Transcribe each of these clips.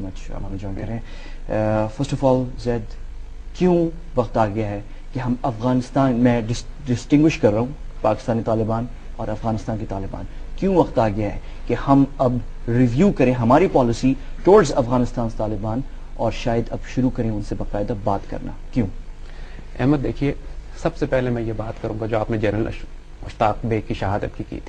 مچ ہمیں جوائن کریں. First of all زید، کیوں وقت آ گیا ہے کہ ہم افغانستان میں ڈسٹنگوش کر رہا ہوں پاکستانی طالبان اور افغانستان کے طالبان، کیوں وقت آ گیا ہے کہ ہم اب ریویو کریں ہماری پالیسی ٹورڈز افغانستان طالبان اور شاید اب شروع کریں ان سے باقاعدہ بات کرنا؟ کیوں؟ احمد دیکھیے، سب سے پہلے میں یہ بات کروں گا جو آپ نے جنرل مشتاق بیگ کی شہادت کی تھی.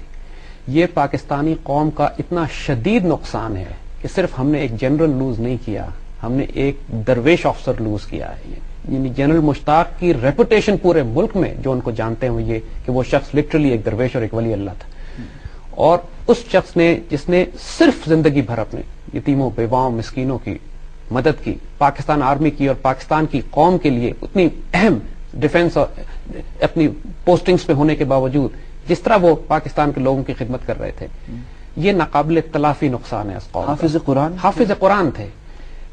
یہ پاکستانی قوم کا اتنا شدید نقصان ہے کہ صرف ہم نے ایک جنرل لوز نہیں کیا، ہم نے ایک درویش آفسر لوز کیا ہے. یعنی جنرل مشتاق کی ریپوٹیشن پورے ملک میں جو ان کو جانتے ہیں وہ یہ کہ وہ شخص لٹرلی ایک درویش اور ایک ولی اللہ تھا. اور اس شخص نے جس نے صرف زندگی بھر اپنے یتیموں بیواؤں مسکینوں کی مدد کی، پاکستان آرمی کی اور پاکستان کی قوم کے لیے اتنی اہم ڈیفنس اور اپنی پوسٹنگز پہ ہونے کے باوجود جس طرح وہ پاکستان کے لوگوں کی خدمت کر رہے تھے، یہ ناقابل تلافی نقصان ہے اس قوم کا. حافظ قرآن تھے.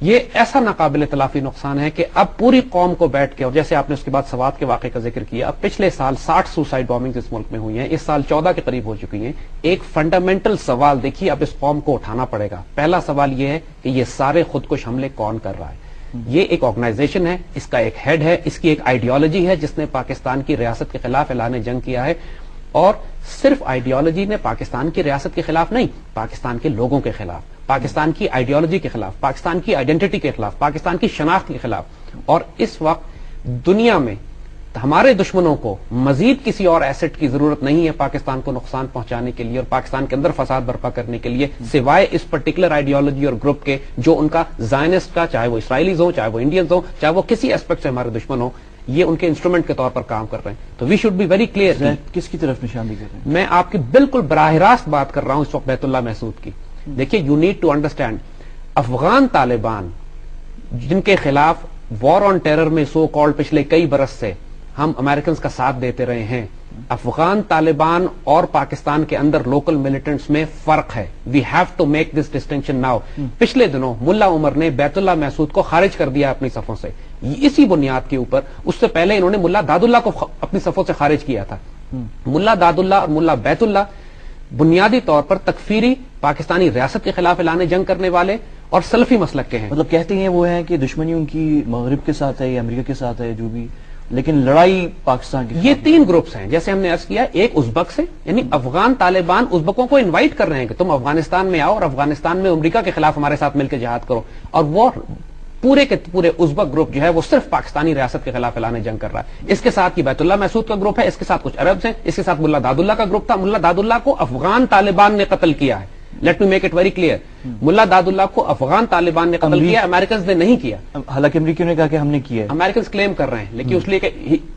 یہ ایسا ناقابل تلافی نقصان ہے کہ اب پوری قوم کو بیٹھ کے، اور جیسے آپ نے اس کے بعد سوات کے واقعے کا ذکر کیا، اب پچھلے سال 60 سوسائڈ بامبنگز اس ملک میں ہوئی ہیں، اس سال 14 کے قریب ہو چکی ہیں. ایک فنڈامنٹل سوال دیکھیے اب اس قوم کو اٹھانا پڑے گا. پہلا سوال یہ ہے کہ یہ سارے خودکش حملے کون کر رہا ہے؟ یہ ایک آرگنائزیشن ہے، اس کا ایک ہیڈ ہے، اس کی ایک آئیڈیالوجی ہے جس نے پاکستان کی ریاست کے خلاف اعلان جنگ کیا ہے. اور صرف آئیڈیالوجی نے پاکستان کی ریاست کے خلاف نہیں، پاکستان کے لوگوں کے خلاف، پاکستان کی آئیڈیالوجی کے خلاف، پاکستان کی آئیڈینٹی کے خلاف، پاکستان کی شناخت کے خلاف. اور اس وقت دنیا میں ہمارے دشمنوں کو مزید کسی اور ایسٹ کی ضرورت نہیں ہے پاکستان کو نقصان پہنچانے کے لیے اور پاکستان کے اندر فساد برپا کرنے کے لیے، سوائے اس پرٹیکولر آئیڈیالوجی اور گروپ کے جو ان کا زائنسٹ کا، چاہے وہ اسرائیلیز ہوں، چاہے وہ انڈینز ہوں، چاہے وہ کسی اسپیکٹ سے ہمارے دشمن ہوں، یہ ان کے انسٹرومنٹ کے طور پر کام کر رہے ہیں. تو we should be very clear. کس کی طرف نشاندہی کر رہے ہیں؟ میں آپ کی بالکل براہ راست بات کر رہا ہوں اس وقت بیت اللہ محسود کی. دیکھیے، you need to understand, Afghan Taliban جن کے خلاف وار آن ٹیرر میں سو کالڈ پچھلے کئی برس سے ہم امریکنز کا ساتھ دیتے رہے ہیں، افغان طالبان اور پاکستان کے اندر لوکل ملیٹنٹس میں فرق ہے. We have to make this distinction now. پچھلے دنوں ملا عمر نے بیت اللہ محسود کو خارج کر دیا اپنی صفوں سے، اسی بنیاد کے اوپر. اس سے پہلے انہوں نے ملا داد اللہ کو اپنی صفوں سے خارج کیا تھا. ملا داد اللہ اور ملا بیت اللہ بنیادی طور پر تکفیری پاکستانی ریاست کے خلاف اعلان جنگ کرنے والے اور سلفی مسلک کے ہیں. مطلب کہتے ہیں وہ ہیں کہ دشمنی ان کی مغرب کے ساتھ ہے یا امریکہ کے ساتھ ہے جو بھی، لیکن لڑائی پاکستان کی. یہ تین گروپس ہیں جیسے ہم نے عرض کیا. ایک ازبک سے، یعنی افغان طالبان ازبکوں کو انوائٹ کر رہے ہیں کہ تم افغانستان میں آؤ اور افغانستان میں امریکہ کے خلاف ہمارے ساتھ مل کے جہاد کرو. اور وہ پورے کے پورے ازبک گروپ جو ہے وہ صرف پاکستانی ریاست کے خلاف اعلان جنگ کر رہا ہے. اس کے ساتھ یہ بیت اللہ محسود کا گروپ ہے، اس کے ساتھ کچھ عربز ہیں، اس کے ساتھ ملا داد اللہ کا گروپ تھا. ملا داد اللہ کو افغان طالبان نے قتل کیا ہے. Let me make it very clear, ملا داد اللہ کو افغان طالبان نے قتل کیا، امریکنز نے نہیں کیا. حالانکہ امریکیوں نے کہا کہ ہم نے کیا ہے. امریکنز کلیم کر رہے ہیں لیکن اس لیے کہ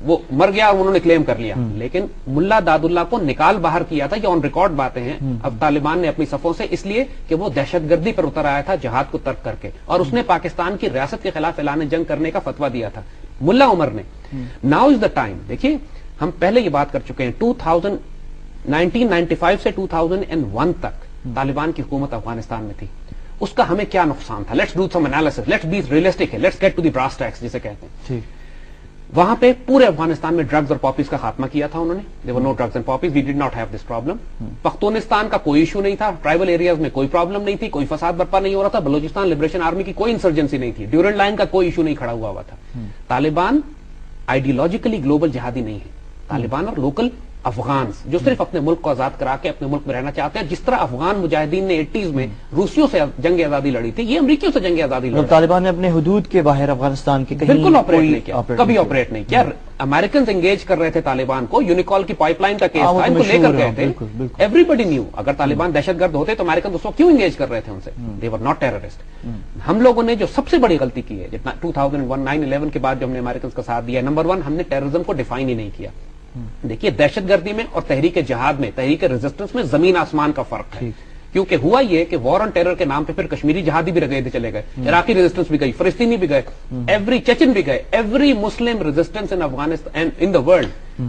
وہ مر گیا اور انہوں نے کلیم کر لیا. لیکن ملا داد اللہ کو نکال باہر کیا تھا، یہ آن ریکارڈ باتیں ہیں. اب طالبان نے اپنی صفوں سے، اس لیے کہ وہ دہشت گردی پر اتر آیا تھا جہاد کو ترک کر کے، اور اس نے پاکستان کی ریاست کے خلاف اعلان جنگ کرنے کا فتویٰ دیا تھا ملا عمر نے. Now is the time. دیکھیے، ہم پہلے یہ بات کر چکے ہیں، 1995 سے 2001 تک طالبان کی حکومت افغانستان میں تھی. اس کا ہمیں کیا نقصان تھا؟ Let's do some analysis, let's be realistic, let's get to the brass tacks جسے کہتے ہیں. وہاں پہ پورے افغانستان میں ڈرگز اور پاپیز کا خاتمہ کیا تھا انہوں نے. There were no drugs and poppies. We did not have this problem. Pakhtunistan کا کوئی ایشو نہیں تھا، ٹرائبل ایریاز میں کوئی پرابلم نہیں تھی، کوئی فساد برپا نہیں ہو رہا تھا، بلوچستان لبریشن آرمی کی کوئی انسرجنسی نہیں تھی، ڈیورنڈ لائن کا کوئی ایشو نہیں کھڑا ہوا تھا. طالبان آئیڈیولوجیکلی گلوبل جہادی نہیں ہے. طالبان اور لوکل افغانز جو صرف اپنے ملک کو آزاد کرا کے اپنے ملک میں رہنا چاہتے ہیں، جس طرح افغان مجاہدین نے 80s میں روسیوں سے جنگ آزادی لڑی تھی، یہ امریکیوں سے جنگ آزادی لڑی. طالبان نے اپنے حدود کے باہر افغانستان کے بالکل آپریٹ نہیں کیا، کبھی آپریٹ نہیں کیا. امریکنز انگیج کر رہے تھے طالبان کو، یونیکال کی پائپ لائن کا کیس تھا، ان کو لے کر گئے تھے. ایوری بڈی نیو اگر طالبان دہشت گرد ہوتے تو امریکن اس وقت کیوں انگیج کر رہے تھے ان سے؟ دے ور ناٹ ٹیررسٹ. ہم لوگوں نے جو سب سے بڑی غلطی کی ہے جتنا 2001 9/11 کے بعد جو ہم نے امریکنز کا ساتھ دیا، نمبر 1 ہم نے ٹیررزم کو ڈیفائن ہی نہیں کیا. دیکھیے، دہشت گردی میں اور تحریک جہاد میں، تحریک ریزسٹنس میں زمین آسمان کا فرق ہے. کیونکہ ہوا یہ کہ وار آن ٹیرر کے نام پہ پھر کشمیری جہادی بھی گئے چلے گئے، عراقی ریزسٹنس بھی گئی، فلسطینی بھی گئے، ایوری چیچن بھی گئے. Every Muslim resistance in Afghanistan in the world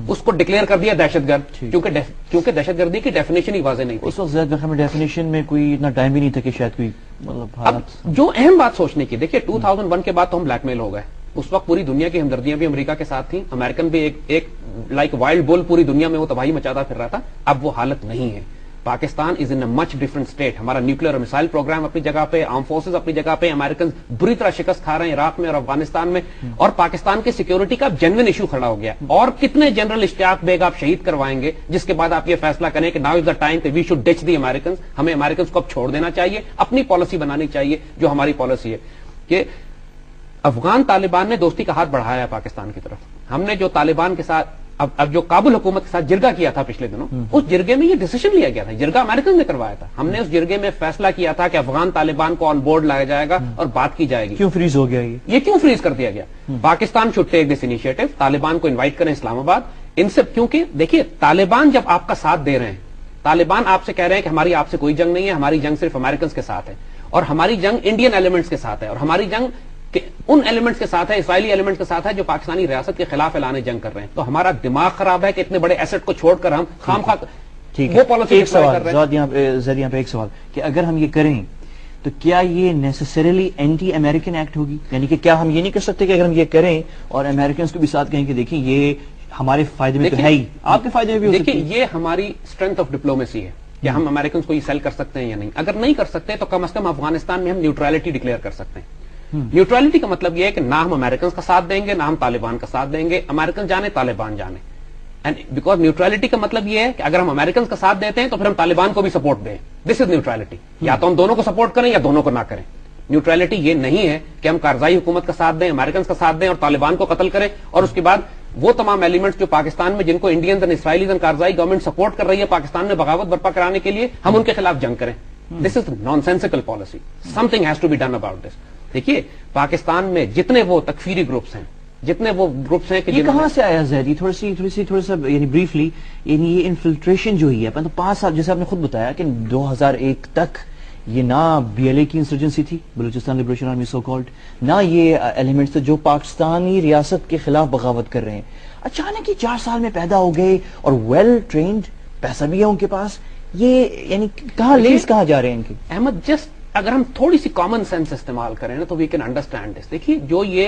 اس کو ڈکلیئر کر دیا دہشت گرد، کیونکہ دہشت گردی کی ڈیفینیشن ہی واضح نہیں تھی. اس وقت زیادہ ڈیفینیشن میں کوئی اتنا ٹائم بھی نہیں تھا کہ شاید کوئی اب جو اہم بات سوچنے کی، دیکھیے 2001 کے بعد تو ہم بلیک میل ہو گئے. اس وقت پوری دنیا کی ہمدردیاں بھی امریکہ کے ساتھ تھیں، امریکن بھی ایک لائک وائلڈ بول پوری دنیا میں وہ تباہی مچاتا پھر رہا تھا. اب وہ حالت نہیں ہے. پاکستان از ان اے مچ ڈفرنٹ اسٹیٹ. ہمارا نیوکلیر اور میسائل پروگرام اپنی جگہ پہ, آرم فورسز اپنی جگہ پہ, امریکن بری طرح شکست کھا رہے ہیں عراق میں اور افغانستان میں, اور پاکستان کی سیکورٹی کا جینوئن ایشو کھڑا ہو گیا. اور کتنے جنرل اشتیاق بیگ آپ شہید کروائیں گے جس کے بعد آپ یہ فیصلہ کریں کہ now is the time we should ditch the Americans, ہمیں امریکنز کو اب چھوڑ دینا چاہیے, اپنی پالیسی بنانی چاہیے جو ہماری پالیسی ہے. کہ افغان طالبان نے دوستی کا ہاتھ بڑھایا ہے پاکستان کی طرف. ہم نے جو طالبان کے ساتھ اب جو کابل حکومت کے ساتھ جرگہ کیا تھا پچھلے دنوں, اس جرگے میں یہ ڈیسیژن لیا گیا تھا, جرگہ امریکن نے کروایا تھا. ہم نے اس جرگے میں فیصلہ کیا تھا کہ افغان طالبان کو آن بورڈ لایا جائے گا اور بات کی جائے گی. کیوں فریز ہو گیا یہ کیوں فریز کر دیا گیا؟ Pakistan should take this initiative, Taliban کو انوائٹ کریں اسلام آباد. ان سے کیونکہ دیکھیے طالبان جب آپ کا ساتھ دے رہے ہیں, طالبان آپ سے کہہ رہے ہیں کہ ہماری آپ سے کوئی جنگ نہیں ہے, ہماری جنگ صرف امریکنز کے ساتھ ہے, اور ہماری جنگ انڈین ایلیمنٹس کے ساتھ ہے, اور ہماری جنگ ان ایلیمنٹس کے ساتھ ہے, اسرائیلی ایلیمنٹس کے ساتھ ہے جو پاکستانی ریاست کے خلاف اعلان جنگ کر رہے ہیں. تو ہمارا دماغ خراب ہے کہ اتنے بڑے ایسٹ کو چھوڑ کر ہم خام خواہ وہ پالیسی ایک سوال زید یہاں پہ ایک سوال کہ اگر ہم یہ کریں تو کیا یہ نیسسریلی اینٹی امریکن ایکٹ ہوگی؟ یعنی کہ کیا ہم یہ نہیں کر سکتے کہ اگر ہم یہ کریں اور امریکنز کو بھی ساتھ کہیں کہ دیکھیں یہ ہمارے فائدے میں تو ہے ہی, آپ کے فائدے میں بھی ہو سکتی ہے. دیکھیں یہ ہماری اسٹرینتھ آف ڈپلومیسی ہے کہ ہم امریکنز کو یہ سیل کر سکتے ہیں یا نہیں. اگر نہیں کر سکتے تو کم از کم افغانستان میں ہم نیوٹرلٹی ڈکلیئر کر سکتے ہیں. نیوٹرلٹی کا مطلب یہ ہے کہ نہ ہم امریکنز کا ساتھ دیں گے نہ ہم طالبان کا ساتھ دیں گے, امریکن جانے طالبان جانے. اینڈ بیکاز نیوٹرلٹی کا مطلب یہ ہے کہ اگر ہم امریکنز کا ساتھ دیتے ہیں تو پھر ہم طالبان کو بھی سپورٹ دیں. دس از نیوٹرلٹی. یا تو ہم دونوں کو سپورٹ کریں یا دونوں کو نہ کریں. نیوٹرلٹی یہ نہیں ہے کہ ہم کارزائی حکومت کا ساتھ دیں, امریکنز کا ساتھ دیں اور طالبان کو قتل کریں, اور اس کے بعد وہ تمام ایلیمنٹس جو پاکستان میں جن کو Indians and Israelis and Karzai government support کر رہی ہے پاکستان میں بغاوت برپا کرانے کے لیے, ہم ان کے خلاف جنگ کریں. This is nonsensical policy. Something has to be done about this. دیکھیے پاکستان میں جتنے وہ تکفیری گروپس ہیں, جتنے وہ گروپس ہیں کہ یہ کہاں سے آیا زیدی؟ تھوڑا سا یعنی بریفلی, یعنی یہ انفلٹریشن جو ہی ہے 5 سال, جیسے آپ نے خود بتایا کہ 2001 تک یہ نہ بی ایل اے کی انسرجنسی تھی, Balochistan liberation army so called, نہ یہ ایلیمنٹس جو پاکستانی ریاست کے خلاف بغاوت کر رہے ہیں, اچانک ہی 4 سال میں پیدا ہو گئے اور ویل ٹرینڈ, پیسہ بھی ہے ان کے پاس. یہ یعنی کہاں لیز کہاں جا رہے ہیں ان کے؟ احمد جسٹ اگر ہم تھوڑی سی کامن سینس استعمال کریں نا تو وی کین انڈرسٹینڈ دس. دیکھیے جو یہ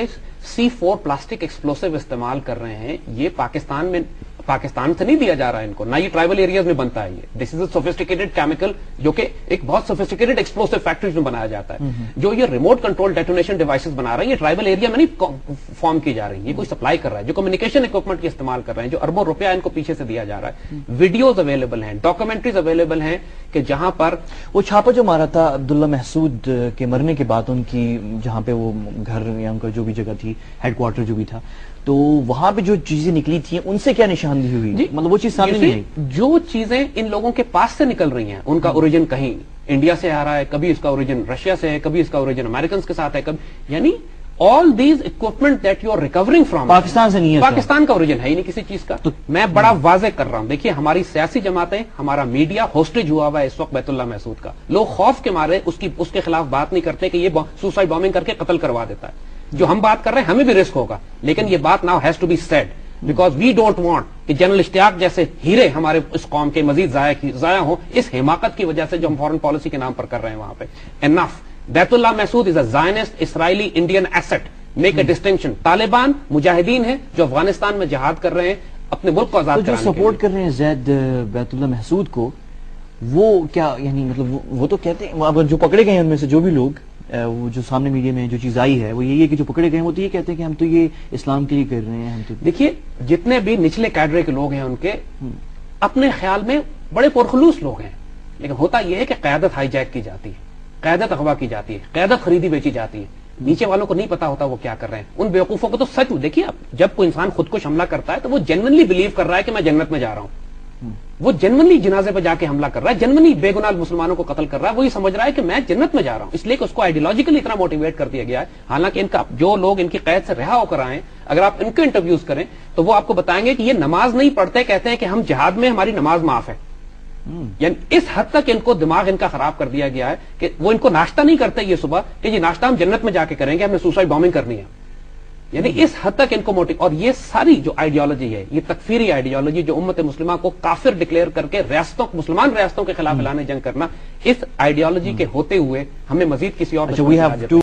C4 پلاسٹک ایکسپلوسیو استعمال کر رہے ہیں, یہ پاکستان سے نہیں دیا جا رہا ہے ان کو, نہ یہ ٹرائبل ایریاز میں بنتا ہے. یہ دس از اے سوفسٹیکیٹڈ کیمیکل جو کہ ایک بہت سوفسٹیکیٹڈ ایکسپلوسیو فیکٹریز میں بنایا جاتا ہے. جو یہ ریموٹ کنٹرول ڈیٹونیشن ڈیوائسز بنا رہے ہیں, یہ ٹرائبل ایریا میں نہیں فارم کی جا رہی, یہ کوئی سپلائی کر رہا ہے. جو کمیونیکیشن اکوپمنٹ کی استعمال کر رہے ہیں, جو اربوں روپیہ ان کو پیچھے سے دیا جا رہا ہے. ویڈیوز اویلیبل ہیں, ڈاکومنٹریز اویلیبل ہیں کہ جہاں پر وہ چھاپا جو مارا تھا عبداللہ محسود کے مرنے کے بعد, ان کی جہاں پہ وہ گھر یا ان کا جو بھی جگہ تھی, ہیڈ کوارٹر جو بھی تھا, تو وہاں پہ جو چیزیں نکلی تھیں ان سے کیا نشاندہی ہوئی؟ مطلب وہ چیز سامنے نہیں آئی. جو چیزیں ان لوگوں کے پاس سے نکل رہی ہیں, ان کا اوریجن کہیں انڈیا سے آ رہا ہے, کبھی اس کا اوریجن رشیا سے ہے, کبھی اس کا اوریجن امریکنز کے ساتھ ہے, کبھی یعنی all these equipment that you are recovering from Pakistan سے نہیں ہے, پاکستان کا اوریجن ہے ہی نہیں کسی چیز کا. میں بڑا واضح کر رہا ہوں. دیکھیے ہماری سیاسی جماعتیں, ہمارا میڈیا ہوسٹیج ہوا ہوا ہے اس وقت بیت اللہ محسود کا. لوگ خوف کے مارے اس کے خلاف بات نہیں کرتے کہ یہ سوسائڈ بامبنگ کر کے قتل کروا دیتا ہے. جو ہم بات کر رہے ہیں ہمیں بھی رسک ہوگا, لیکن یہ بات now has to be said because we don't want کہ جنرل اشتیاق جیسے ہیرے ہمارے اس قوم کے مزید ضائع ہوں اس حماقت کی وجہ سے جو ہم فورن پالیسی کے نام پر کر رہے ہیں وہاں پہ. Enough. Baitullah Mehsud is a Zionist Israeli Indian asset. Make a distinction. Taliban مجاہدین ہیں جو افغانستان میں جہاد کر رہے ہیں اپنے ملک کو آزاد کرانے کے لیے. جو سپورٹ کر رہے ہیں زید بیت اللہ محسود کو, وہ کیا یعنی مطلب وہ تو کہتے ہیں جو پکڑے گئے ہیں ان میں سے جو بھی لوگ, وہ جو سامنے میڈیا میں جو چیز آئی ہے وہ یہی ہے کہ جو پکڑے گئے ہیں وہ تو یہ کہتے ہیں کہ ہم تو یہ اسلام کے لیے کر رہے ہیں. ہم تو دیکھیے جتنے بھی نچلے کیڈرے کے لوگ ہیں ان کے اپنے خیال میں بڑے پرخلوص لوگ ہیں, لیکن ہوتا یہ ہے کہ قیادت ہائی جیک کی جاتی ہے, قیادت اغوا کی جاتی ہے, قیادت خریدی بیچی جاتی ہے. نیچے والوں کو نہیں پتا ہوتا وہ کیا کر رہے ہیں. ان بیوقوفوں کو تو سچ دیکھیے, جب کوئی انسان خود کو حملہ کرتا ہے تو وہ جنرلی بلیو کر رہا ہے کہ میں جنت میں جا رہا ہوں. وہ جنرلی جنازے پہ جا کے حملہ کر رہا ہے, جنرلی بے گناہ مسلمانوں کو قتل کر رہا ہے. وہ یہ سمجھ رہا ہے کہ میں جنت میں جا رہا ہوں, اس لیے کہ اس کو آئیڈیالوجیکلی اتنا موٹیویٹ کر دیا گیا ہے. حالانکہ ان کا جو لوگ ان کی قید سے رہا ہو کر آئے, اگر آپ ان کے انٹرویوز کریں تو وہ آپ کو بتائیں گے کہ یہ نماز نہیں پڑھتے, کہتے ہیں کہ ہم جہاد میں ہماری نماز معاف ہے. یعنی اس حد تک ان کو دماغ ان کا خراب کر دیا گیا ہے کہ وہ ان کو ناشتہ نہیں کرتے یہ صبح کہ یہ ناشتہ ہم جنت میں جا کے کریں گے, ہمیں سوسائڈ بامبنگ کرنی ہے. یعنی اس حد تک ان کو موٹیو. اور یہ ساری جو آئیڈیالوجی ہے, یہ تکفیری آئیڈیالوجی جو امت مسلمہ کو کافر ڈکلیئر کر کے مسلمان ریاستوں کے خلاف اعلان جنگ کرنا, اس آئیڈیالوجی کے ہوتے ہوئے ہمیں مزید کسی اور